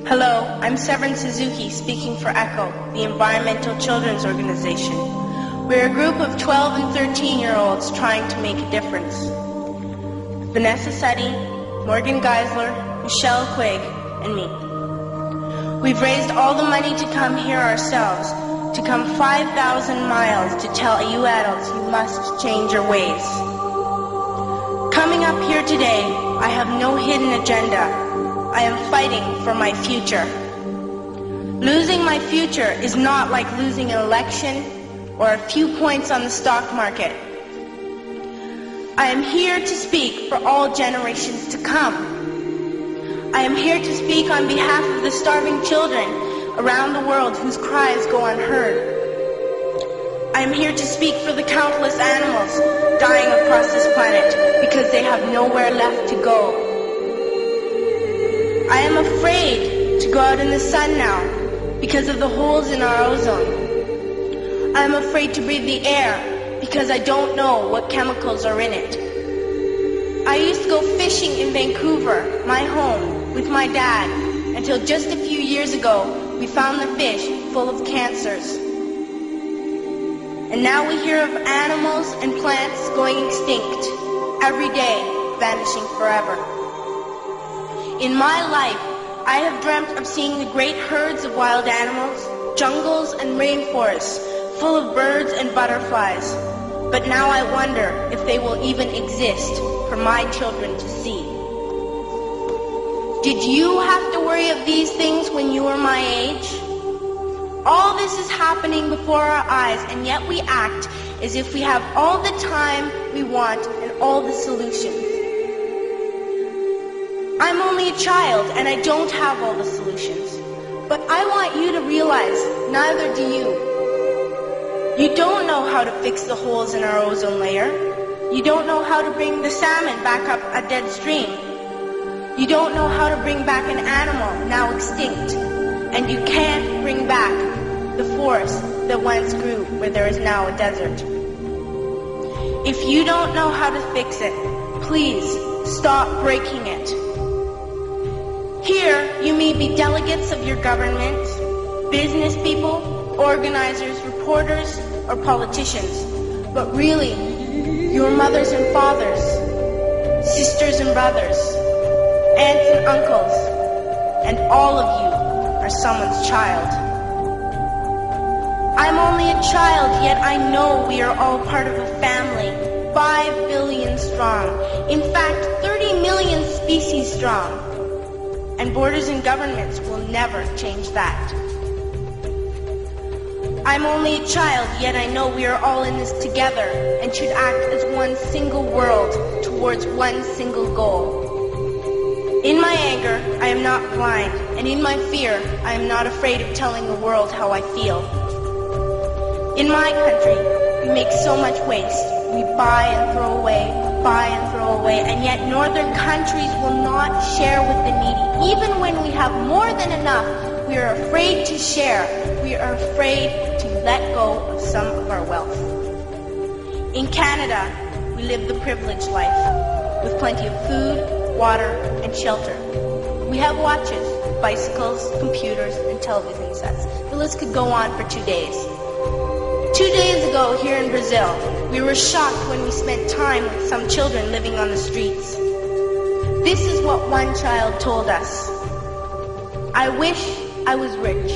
Hello, I'm Severin Suzuki speaking for ECHO, the Environmental Children's Organization. We're a group of 12 and 13-year-olds trying to make a difference. Vanessa Suddy, Morgan Geisler, Michelle Quigg, and me. We've raised all the money to come here ourselves, to come 5,000 miles to tell you adults you must change your ways. Coming up here today, I have no hidden agenda. I am fighting for my future. Losing my future is not like losing an election or a few points on the stock market. I am here to speak for all generations to come. I am here to speak on behalf of the starving children around the world whose cries go unheard. I am here to speak for the countless animals dying across this planet because they have nowhere left to go. I am afraid to go out in the sun now because of the holes in our ozone. I am afraid to breathe the air because I don't know what chemicals are in it. I used to go fishing in Vancouver, my home, with my dad, until just a few years ago we found the fish full of cancers. And now we hear of animals and plants going extinct, every day vanishing forever. In my life, I have dreamt of seeing the great herds of wild animals, jungles and rainforests full of birds and butterflies. But now I wonder if they will even exist for my children to see. Did you have to worry of these things when you were my age? All this is happening before our eyes, and yet we act as if we have all the time we want and all the solutions. I'm only a child, and I don't have all the solutions. But I want you to realize, neither do you. You don't know how to fix the holes in our ozone layer. You don't know how to bring the salmon back up a dead stream. You don't know how to bring back an animal now extinct. And you can't bring back the forest that once grew where there is now a desert. If you don't know how to fix it, please stop breaking it. Here, you may be delegates of your government, business people, organizers, reporters, or politicians, but really, your mothers and fathers, sisters and brothers, aunts and uncles, and all of you are someone's child. I'm only a child, yet I know we are all part of a family, 5 billion strong, in fact, 30 million species strong. And borders and governments will never change that. I'm only a child, yet I know we are all in this together and should act as one single world towards one single goal. In my anger, I am not blind, and in my fear, I am not afraid of telling the world how I feel. In my country, we make so much waste. We buy and throw away, and yet northern countries will not share with the needy. Even when we have more than enough, we are afraid to share. We are afraid to let go of some of our wealth. In Canada, we live the privileged life, with plenty of food, water, and shelter. We have watches, bicycles, computers, and television sets. The list could go on for 2 days. 2 days ago, here in Brazil, we were shocked when we spent time with some children living on the streets. This is what one child told us. I wish I was rich.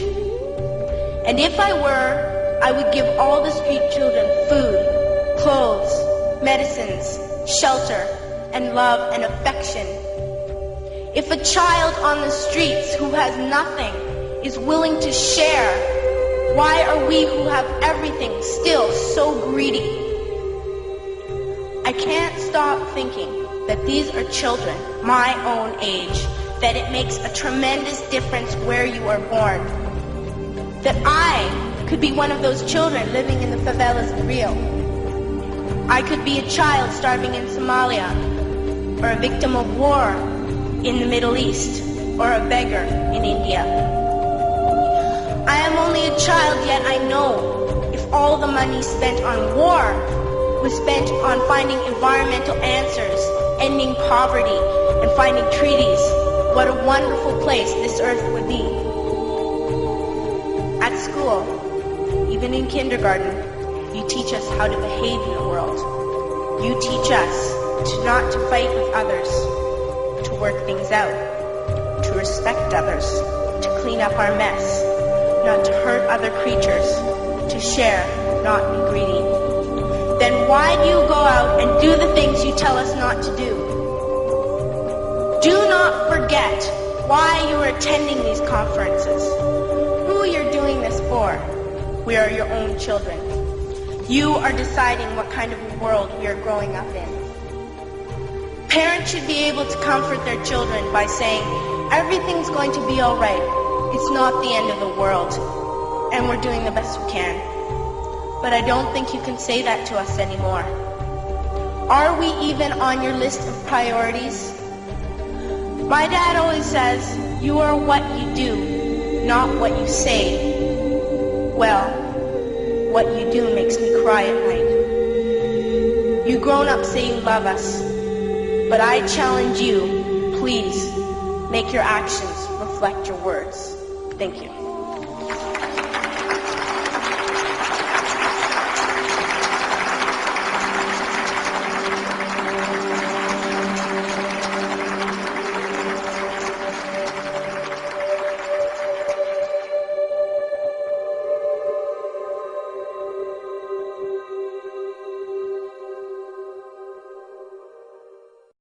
And if I were, I would give all the street children food, clothes, medicines, shelter, and love and affection. If a child on the streets who has nothing is willing to share, why are we who have everything still so greedy? I can't stop thinking that these are children my own age, that it makes a tremendous difference where you are born. That I could be one of those children living in the favelas of Rio. I could be a child starving in Somalia, or a victim of war in the Middle East, or a beggar in India. I am only a child, yet I know if all the money spent on war was spent on finding environmental answers, ending poverty, and finding treaties, what a wonderful place this earth would be. At school, even in kindergarten, you teach us how to behave in the world. You teach us not to fight with others, to work things out, to respect others, to clean up our mess, not to hurt other creatures, to share, not be greedy. Then why do you go out and do the things you tell us not to do? Do not forget why you are attending these conferences, who you're doing this for. We are your own children. You are deciding what kind of a world we are growing up in. Parents should be able to comfort their children by saying, everything's going to be all right. It's not the end of the world, and we're doing the best we can. But I don't think you can say that to us anymore. Are we even on your list of priorities? My dad always says, you are what you do, not what you say. Well, what you do makes me cry at night. You grown-ups say you love us, but I challenge you, please, make your actions reflect your words. Thank you.